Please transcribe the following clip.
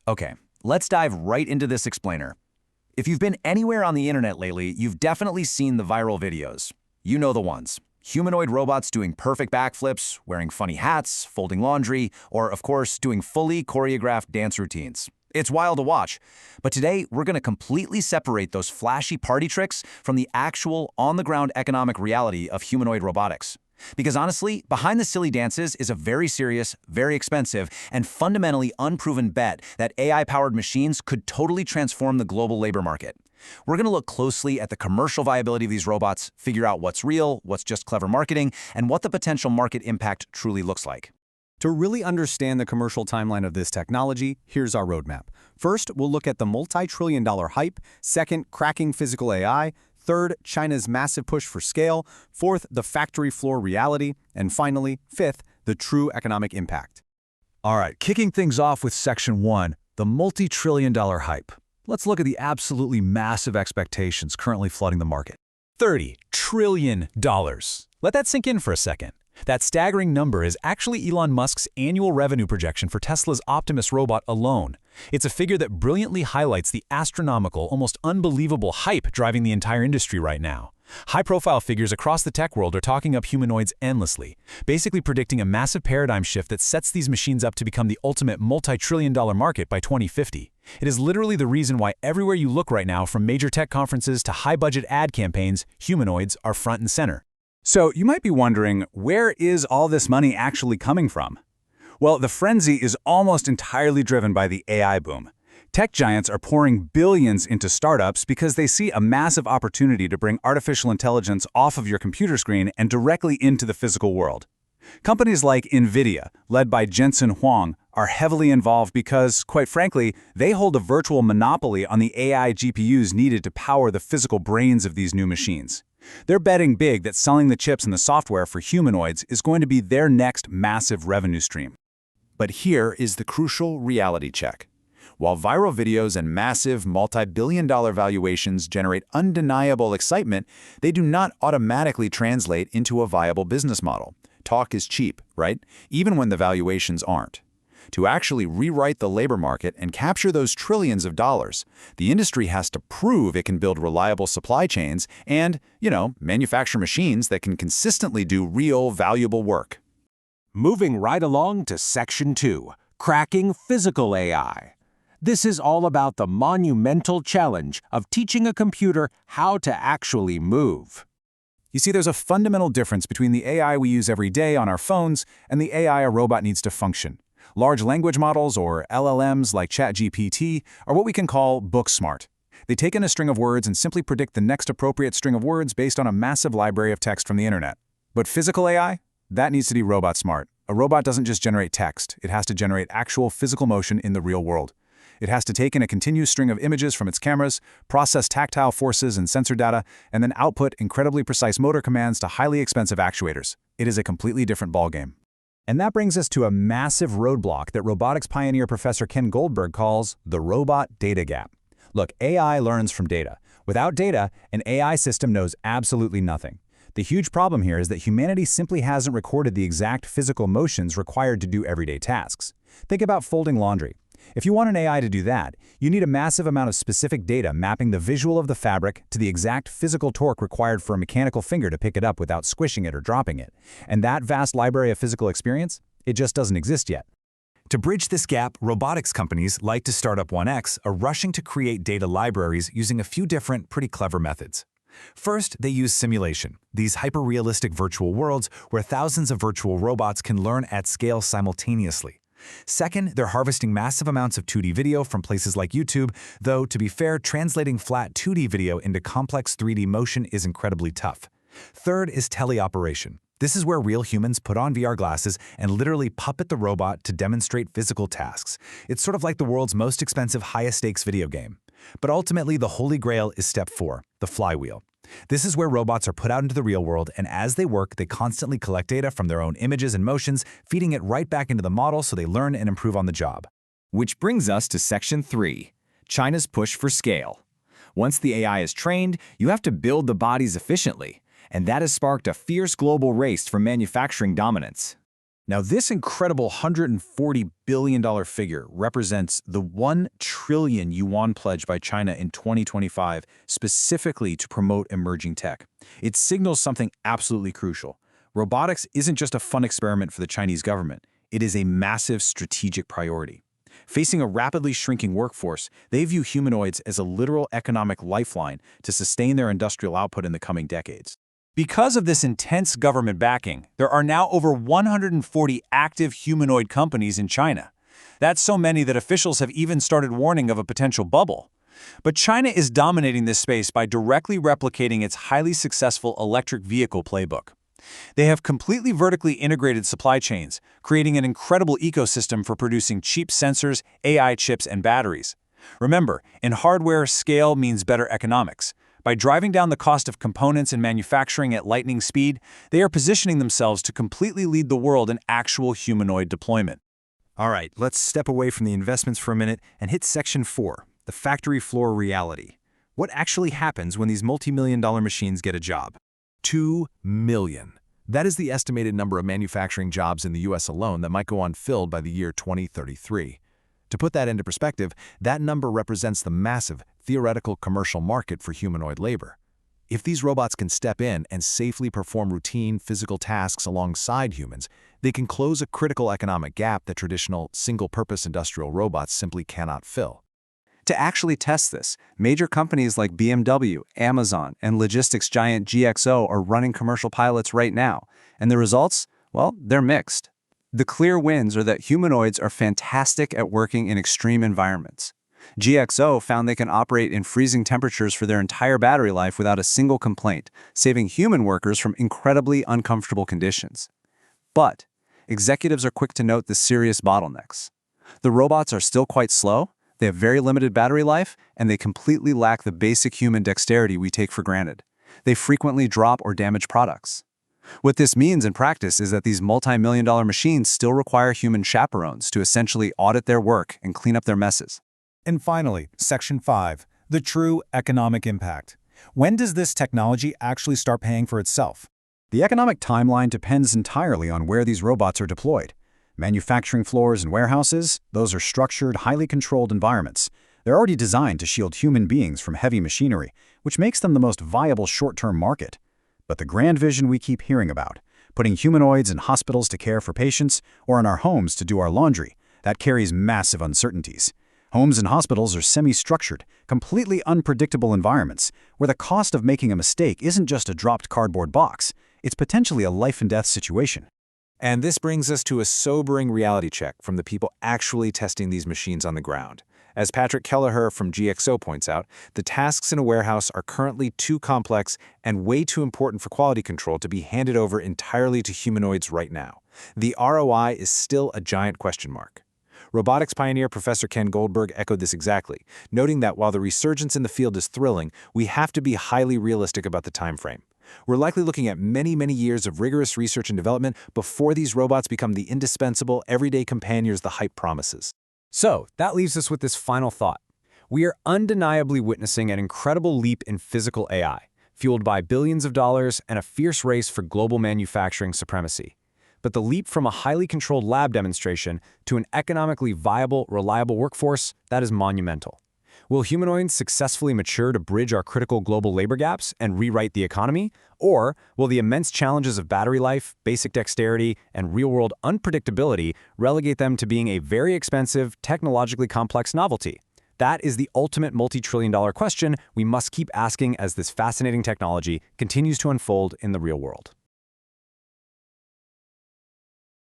Okay, let's dive right into this explainer. If you've been anywhere on the internet lately, you've definitely seen the viral videos. You know the ones. Humanoid robots doing perfect backflips, wearing funny hats, folding laundry, or, of course, doing fully choreographed dance routines. It's wild to watch. But today, we're going to completely separate those flashy party tricks from the actual, on-the-ground economic reality of humanoid robotics. Because honestly, behind the silly dances is a very serious, very expensive, and fundamentally unproven bet that AI-powered machines could totally transform the global labor market. We're going to look closely at the commercial viability of these robots, figure out what's real, what's just clever marketing, and what the potential market impact truly looks like. To really understand the commercial timeline of this technology, here's our roadmap. First, we'll look at the multi-trillion-dollar hype. Second, cracking physical AI. Third, China's massive push for scale. Fourth, the factory floor reality. And finally, fifth, the true economic impact. All right, kicking things off with Section 1, the multi-trillion-dollar hype. Let's look at the absolutely massive expectations currently flooding the market. $30 trillion. Let that sink in for a second. That staggering number is actually Elon Musk's annual revenue projection for Tesla's Optimus robot alone. It's a figure that brilliantly highlights the astronomical, almost unbelievable hype driving the entire industry right now. High-profile figures across the tech world are talking up humanoids endlessly, basically predicting a massive paradigm shift that sets these machines up to become the ultimate multi-trillion-dollar market by 2050. It is literally the reason why everywhere you look right now, from major tech conferences to high-budget ad campaigns, humanoids are front and center. So you might be wondering, where is all this money actually coming from? Well, the frenzy is almost entirely driven by the AI boom. Tech giants are pouring billions into startups because they see a massive opportunity to bring artificial intelligence off of your computer screen and directly into the physical world. Companies like Nvidia, led by Jensen Huang, are heavily involved because, quite frankly, they hold a virtual monopoly on the AI GPUs needed to power the physical brains of these new machines. They're betting big that selling the chips and the software for humanoids is going to be their next massive revenue stream. But here is the crucial reality check. While viral videos and massive multi-billion-dollar valuations generate undeniable excitement, they do not automatically translate into a viable business model. Talk is cheap, right? Even when the valuations aren't. To actually rewrite the labor market and capture those trillions of dollars, the industry has to prove it can build reliable supply chains and, manufacture machines that can consistently do real, valuable work. Moving right along to Section 2, cracking physical AI. This is all about the monumental challenge of teaching a computer how to actually move. You see, there's a fundamental difference between the AI we use every day on our phones and the AI a robot needs to function. Large language models, or LLMs like ChatGPT, are what we can call book smart. They take in a string of words and simply predict the next appropriate string of words based on a massive library of text from the internet. But physical AI? That needs to be robot smart. A robot doesn't just generate text, it has to generate actual physical motion in the real world. It has to take in a continuous string of images from its cameras, process tactile forces and sensor data, and then output incredibly precise motor commands to highly expensive actuators. It is a completely different ballgame. And that brings us to a massive roadblock that robotics pioneer Professor Ken Goldberg calls the robot data gap. Look, AI learns from data. Without data, an AI system knows absolutely nothing. The huge problem here is that humanity simply hasn't recorded the exact physical motions required to do everyday tasks. Think about folding laundry. If you want an AI to do that, you need a massive amount of specific data mapping the visual of the fabric to the exact physical torque required for a mechanical finger to pick it up without squishing it or dropping it. And that vast library of physical experience, it just doesn't exist yet. To bridge this gap, robotics companies like to Startup 1X are rushing to create data libraries using a few different, pretty clever methods. First, they use simulation, these hyper-realistic virtual worlds where thousands of virtual robots can learn at scale simultaneously. Second, they're harvesting massive amounts of 2D video from places like YouTube, though, to be fair, translating flat 2D video into complex 3D motion is incredibly tough. Third is teleoperation. This is where real humans put on VR glasses and literally puppet the robot to demonstrate physical tasks. It's sort of like the world's most expensive, highest-stakes video game. But ultimately, the holy grail is step 4, the flywheel. This is where robots are put out into the real world, and as they work, they constantly collect data from their own images and motions, feeding it right back into the model so they learn and improve on the job. Which brings us to Section 3, China's push for scale. Once the AI is trained, you have to build the bodies efficiently, and that has sparked a fierce global race for manufacturing dominance. Now, this incredible $140 billion figure represents the 1 trillion yuan pledge by China in 2025 specifically to promote emerging tech. It signals something absolutely crucial. Robotics isn't just a fun experiment for the Chinese government. It is a massive strategic priority. Facing a rapidly shrinking workforce, they view humanoids as a literal economic lifeline to sustain their industrial output in the coming decades. Because of this intense government backing, there are now over 140 active humanoid companies in China. That's so many that officials have even started warning of a potential bubble. But China is dominating this space by directly replicating its highly successful electric vehicle playbook. They have completely vertically integrated supply chains, creating an incredible ecosystem for producing cheap sensors, AI chips, and batteries. Remember, in hardware, scale means better economics. By driving down the cost of components and manufacturing at lightning speed, they are positioning themselves to completely lead the world in actual humanoid deployment. All right, let's step away from the investments for a minute and hit Section 4, the factory floor reality. What actually happens when these multi-million-dollar machines get a job? 2 million. That is the estimated number of manufacturing jobs in the US alone that might go unfilled by the year 2033. To put that into perspective, that number represents the massive, theoretical commercial market for humanoid labor. If these robots can step in and safely perform routine physical tasks alongside humans, they can close a critical economic gap that traditional, single-purpose industrial robots simply cannot fill. To actually test this, major companies like BMW, Amazon, and logistics giant GXO are running commercial pilots right now, and the results, well, they're mixed. The clear wins are that humanoids are fantastic at working in extreme environments. GXO found they can operate in freezing temperatures for their entire battery life without a single complaint, saving human workers from incredibly uncomfortable conditions. But executives are quick to note the serious bottlenecks. The robots are still quite slow, they have very limited battery life, and they completely lack the basic human dexterity we take for granted. They frequently drop or damage products. What this means in practice is that these multi-million-dollar machines still require human chaperones to essentially audit their work and clean up their messes. And finally, Section 5, the true economic impact. When does this technology actually start paying for itself? The economic timeline depends entirely on where these robots are deployed. Manufacturing floors and warehouses, those are structured, highly controlled environments. They're already designed to shield human beings from heavy machinery, which makes them the most viable short-term market. But the grand vision we keep hearing about, putting humanoids in hospitals to care for patients or in our homes to do our laundry, that carries massive uncertainties. Homes and hospitals are semi-structured, completely unpredictable environments where the cost of making a mistake isn't just a dropped cardboard box, it's potentially a life-and-death situation. And this brings us to a sobering reality check from the people actually testing these machines on the ground. As Patrick Kelleher from GXO points out, the tasks in a warehouse are currently too complex and way too important for quality control to be handed over entirely to humanoids right now. The ROI is still a giant question mark. Robotics pioneer Professor Ken Goldberg echoed this exactly, noting that while the resurgence in the field is thrilling, we have to be highly realistic about the time frame. We're likely looking at many, many years of rigorous research and development before these robots become the indispensable, everyday companions the hype promises. So, that leaves us with this final thought. We are undeniably witnessing an incredible leap in physical AI, fueled by billions of dollars and a fierce race for global manufacturing supremacy. But the leap from a highly controlled lab demonstration to an economically viable, reliable workforce, that is monumental. Will humanoids successfully mature to bridge our critical global labor gaps and rewrite the economy? Or will the immense challenges of battery life, basic dexterity, and real-world unpredictability relegate them to being a very expensive, technologically complex novelty? That is the ultimate multi-trillion-dollar question we must keep asking as this fascinating technology continues to unfold in the real world.